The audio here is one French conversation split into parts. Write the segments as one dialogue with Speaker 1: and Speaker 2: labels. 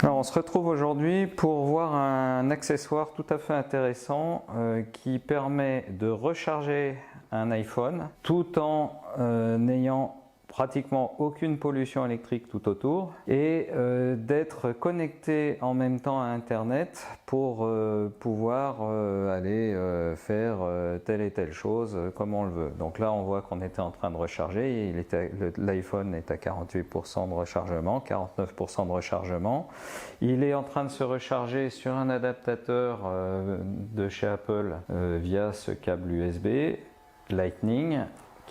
Speaker 1: Alors on se retrouve aujourd'hui pour voir un accessoire tout à fait intéressant qui permet de recharger un iPhone tout en n'ayant pratiquement aucune pollution électrique tout autour et d'être connecté en même temps à Internet pour pouvoir aller faire telle et telle chose comme on le veut. Donc là on voit qu'on était en train de recharger, l'iPhone est à 48% de rechargement, 49% de rechargement. Il est en train de se recharger sur un adaptateur de chez Apple via ce câble USB Lightning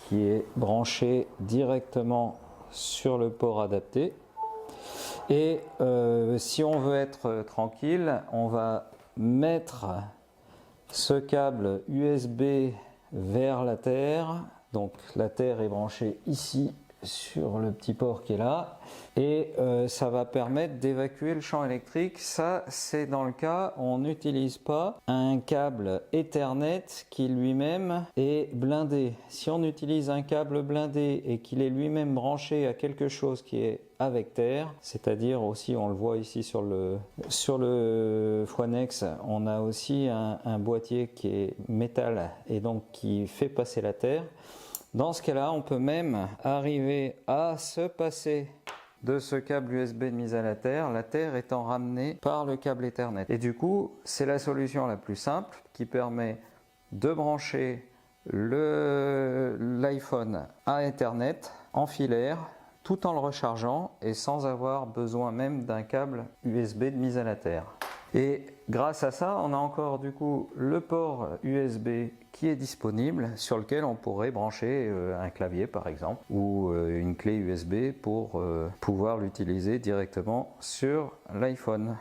Speaker 1: qui est branché directement sur le port adapté. Et si on veut être tranquille, on va mettre ce câble USB vers la terre. Donc la terre est branchée ici sur le petit port qui est là et ça va permettre d'évacuer le champ électrique. Ça, c'est dans le cas où on n'utilise pas un câble Ethernet qui lui-même est blindé. Si on utilise un câble blindé et qu'il est lui-même branché à quelque chose qui est avec terre, c'est-à-dire aussi, on le voit ici sur le Phoenix, on a aussi un boîtier qui est métal et donc qui fait passer la terre. Dans ce cas-là, on peut même arriver à se passer de ce câble USB de mise à la terre étant ramenée par le câble Ethernet. Et du coup, c'est la solution la plus simple qui permet de brancher l'iPhone à Ethernet en filaire tout en le rechargeant et sans avoir besoin même d'un câble USB de mise à la terre. Et grâce à ça, on a encore du coup le port USB qui est disponible sur lequel on pourrait brancher un clavier par exemple ou une clé USB pour pouvoir l'utiliser directement sur l'iPhone.